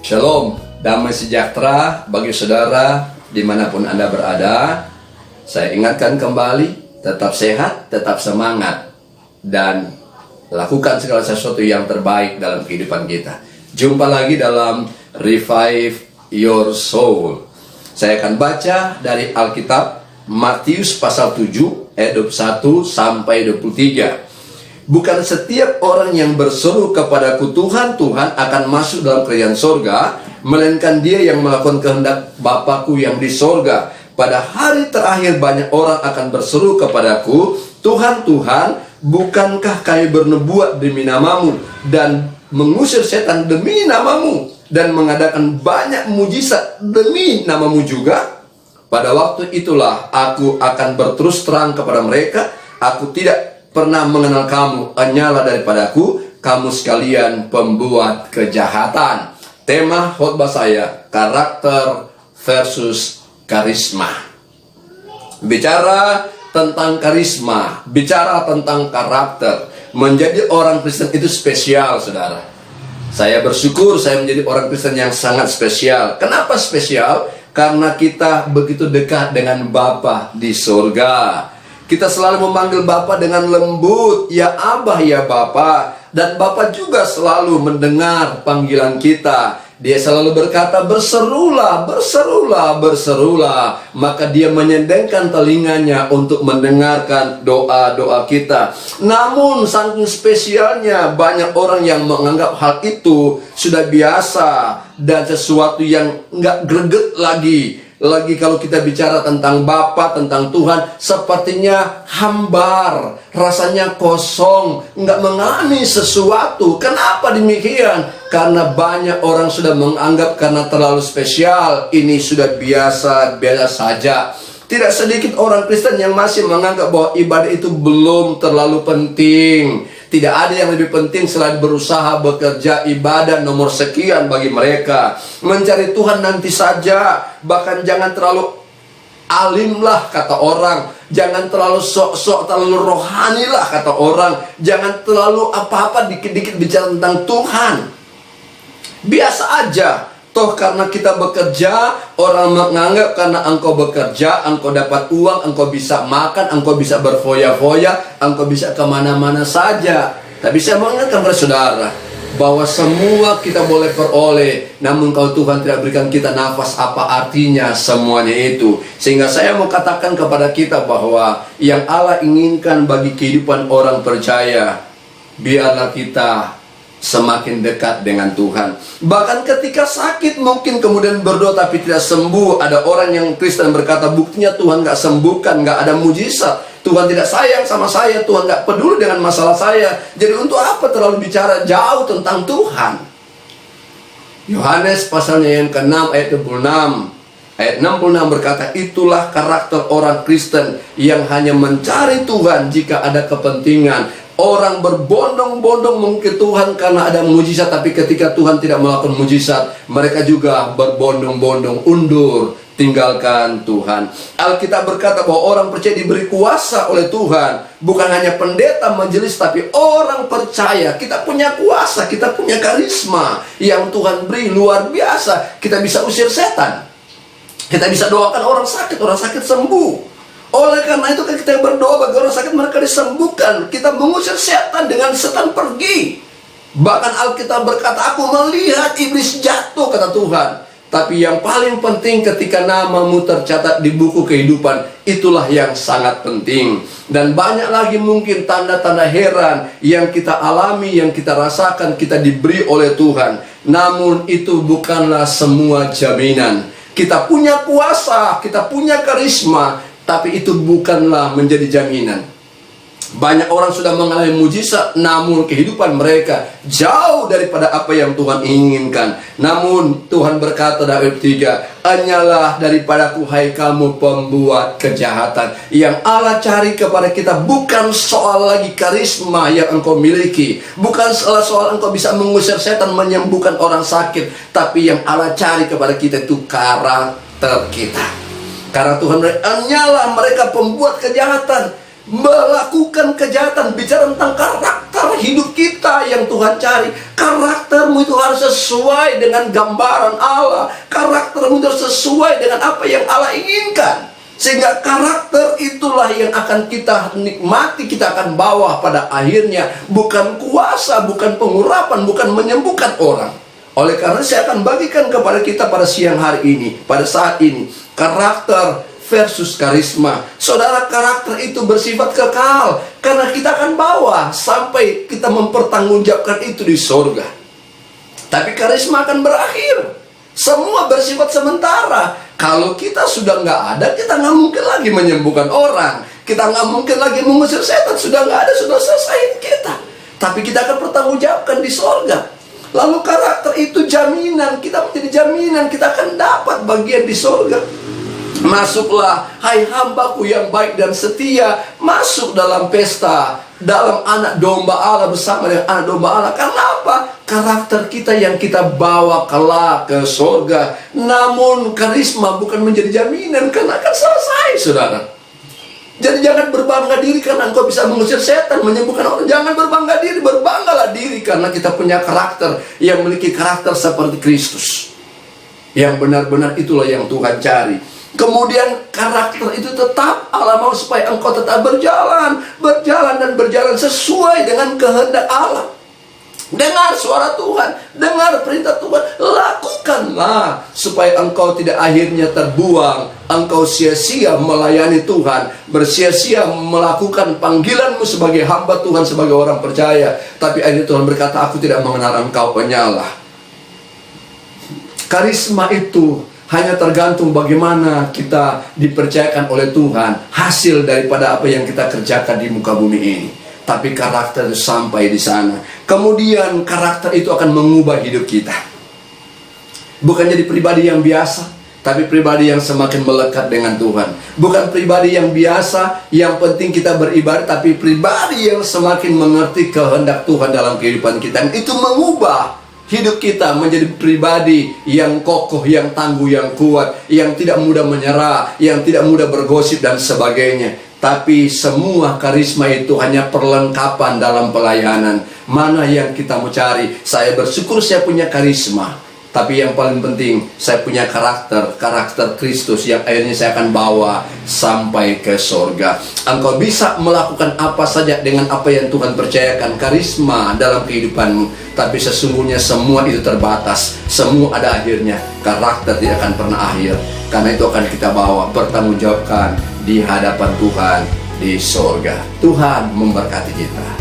Shalom, damai sejahtera bagi saudara dimanapun Anda berada. Saya ingatkan kembali, tetap sehat, tetap semangat, dan lakukan segala sesuatu yang terbaik dalam kehidupan kita. Jumpa lagi dalam Revive Your Soul. Saya akan baca dari Alkitab Matius pasal 7 ayat 21 sampai 23. Bukan setiap orang yang berseru kepadaku Tuhan, Tuhan akan masuk dalam kerajaan sorga, melainkan dia yang melakukan kehendak Bapakku yang di sorga. Pada hari terakhir banyak orang akan berseru kepadaku, Tuhan, Tuhan, bukankah kami bernubuat demi namamu dan mengusir setan demi namamu dan mengadakan banyak mujizat demi namamu juga? Pada waktu itulah aku akan berterus terang kepada mereka, aku tidak pernah mengenal kamu, hanyalah daripadaku, kamu sekalian pembuat kejahatan. Tema khotbah saya, karakter versus karisma. Bicara tentang karisma, bicara tentang karakter. Menjadi orang Kristen itu spesial, saudara. Saya bersyukur saya menjadi orang Kristen yang sangat spesial. Kenapa spesial? Karena kita begitu dekat dengan Bapa di surga. Kita selalu memanggil Bapa dengan lembut, ya Abah, ya Bapa. Dan Bapa juga selalu mendengar panggilan kita. Dia selalu berkata, berserulah, berserulah, berserulah. Maka dia menyendengkan telinganya untuk mendengarkan doa-doa kita. Namun saking spesialnya, banyak orang yang menganggap hal itu sudah biasa dan sesuatu yang nggak greget lagi. Lagi kalau kita bicara tentang Bapa, tentang Tuhan, sepertinya hambar, rasanya kosong, nggak mengalami sesuatu. Kenapa demikian? Karena banyak orang sudah menganggap karena terlalu spesial, ini sudah biasa saja. Tidak sedikit orang Kristen yang masih menganggap bahwa ibadah itu belum terlalu penting. Tidak ada yang lebih penting selain berusaha bekerja, ibadah nomor sekian bagi mereka. Mencari Tuhan nanti saja. Bahkan jangan terlalu alim lah kata orang. Jangan terlalu sok-sok, terlalu rohani lah kata orang. Jangan terlalu apa-apa dikit-dikit bicara tentang Tuhan. Biasa aja. Toh karena kita bekerja, orang menganggap karena engkau bekerja, engkau dapat uang, engkau bisa makan, engkau bisa berfoya-foya, engkau bisa kemana-mana saja. Tapi saya mau ingatkan kepada saudara, bahwa semua kita boleh peroleh, namun kalau Tuhan tidak berikan kita nafas, apa artinya semuanya itu? Sehingga saya mau katakan kepada kita bahwa yang Allah inginkan bagi kehidupan orang percaya, biarlah kita semakin dekat dengan Tuhan. Bahkan ketika sakit mungkin kemudian berdoa tapi tidak sembuh. Ada orang yang Kristen berkata, buktinya Tuhan gak sembuhkan, gak ada mujizat, Tuhan tidak sayang sama saya, Tuhan gak peduli dengan masalah saya. Jadi untuk apa terlalu bicara jauh tentang Tuhan? Yohanes pasalnya yang ke-6 ayat 26 ayat 66 berkata, itulah karakter orang Kristen yang hanya mencari Tuhan jika ada kepentingan. Orang berbondong-bondong mengikut Tuhan karena ada mujizat, tapi ketika Tuhan tidak melakukan mujizat, mereka juga berbondong-bondong undur, tinggalkan Tuhan. Alkitab berkata bahwa orang percaya diberi kuasa oleh Tuhan. Bukan hanya pendeta majelis, tapi orang percaya. Kita punya kuasa, kita punya karisma yang Tuhan beri luar biasa. Kita bisa usir setan. Kita bisa doakan orang sakit sembuh. Oleh karena itu kita berdoa bagi orang sakit, mereka disembuhkan. Kita mengusir setan dengan setan pergi. Bahkan Alkitab berkata, aku melihat iblis jatuh, kata Tuhan. Tapi yang paling penting ketika namamu tercatat di buku kehidupan, itulah yang sangat penting. Dan banyak lagi mungkin tanda-tanda heran yang kita alami, yang kita rasakan, kita diberi oleh Tuhan. Namun itu bukanlah semua jaminan. Kita punya kuasa, kita punya karisma, tapi itu bukanlah menjadi jaminan. Banyak orang sudah mengalami mujizat, namun kehidupan mereka jauh daripada apa yang Tuhan inginkan. Namun Tuhan berkata dalam ayat 3, hanyalah daripadaku hai kamu pembuat kejahatan. Yang Allah cari kepada kita bukan soal lagi karisma yang engkau miliki, bukan soal engkau bisa mengusir setan, menyembuhkan orang sakit, tapi yang Allah cari kepada kita itu karakter kita. Karena Tuhan hanyalah mereka pembuat kejahatan. melakukan kejahatan. Bicara tentang karakter hidup kita yang Tuhan cari. Karaktermu itu harus sesuai dengan gambaran Allah. Karaktermu itu harus sesuai dengan apa yang Allah inginkan. Sehingga karakter itulah yang akan kita nikmati, kita akan bawa pada akhirnya. Bukan kuasa, bukan pengurapan, bukan menyembuhkan orang. Oleh karena saya akan bagikan kepada kita pada siang hari ini, pada saat ini, karakter versus karisma. Saudara, karakter itu bersifat kekal, karena kita akan bawa sampai kita mempertanggungjawabkan itu di sorga. Tapi karisma akan berakhir. Semua bersifat sementara. Kalau kita sudah nggak ada, kita nggak mungkin lagi menyembuhkan orang. Kita nggak mungkin lagi mengusir setan. Sudah nggak ada, sudah selesai kita. Tapi kita akan pertanggungjawabkan di sorga. Lalu karakter itu jaminan. Kita menjadi jaminan, kita akan dapat bagian di sorga. Masuklah, hai hambaku yang baik dan setia, masuk dalam pesta, dalam anak domba Allah, bersama dengan anak domba Allah. Karena apa? Karakter kita yang kita bawa kelak ke surga. Namun karisma bukan menjadi jaminan, karena akan selesai, saudara. Jadi jangan berbangga diri karena engkau bisa mengusir setan, menyembuhkan orang. Jangan berbangga diri, berbanggalah diri karena kita punya karakter yang memiliki karakter seperti Kristus. Yang benar-benar itulah yang Tuhan cari. Kemudian karakter itu tetap Allah mau supaya engkau tetap berjalan dan berjalan sesuai dengan kehendak Allah. Dengar suara Tuhan, dengar perintah Tuhan, lakukanlah supaya engkau tidak akhirnya terbuang. Engkau sia-sia melayani Tuhan, bersia-sia melakukan panggilanmu sebagai hamba Tuhan, sebagai orang percaya. Tapi akhirnya Tuhan berkata, aku tidak mengenal engkau, penyalah. Karisma itu hanya tergantung bagaimana kita dipercayakan oleh Tuhan, hasil daripada apa yang kita kerjakan di muka bumi ini. Tapi karakter itu sampai di sana. Kemudian karakter itu akan mengubah hidup kita. Bukan jadi pribadi yang biasa, tapi pribadi yang semakin melekat dengan Tuhan. Bukan pribadi yang biasa, yang penting kita beribadah, tapi pribadi yang semakin mengerti kehendak Tuhan dalam kehidupan kita. Dan itu mengubah hidup kita menjadi pribadi yang kokoh, yang tangguh, yang kuat, yang tidak mudah menyerah, yang tidak mudah bergosip dan sebagainya. Tapi semua karisma itu hanya perlengkapan dalam pelayanan. Mana yang kita mau cari? Saya bersyukur saya punya karisma. Tapi yang paling penting, saya punya karakter Kristus yang akhirnya saya akan bawa sampai ke sorga. Engkau bisa melakukan apa saja dengan apa yang Tuhan percayakan, karisma dalam kehidupanmu. Tapi sesungguhnya semua itu terbatas. Semua ada akhirnya. Karakter tidak akan pernah akhir. Karena itu akan kita bawa, pertanggungjawabkan di hadapan Tuhan di sorga. Tuhan memberkati kita.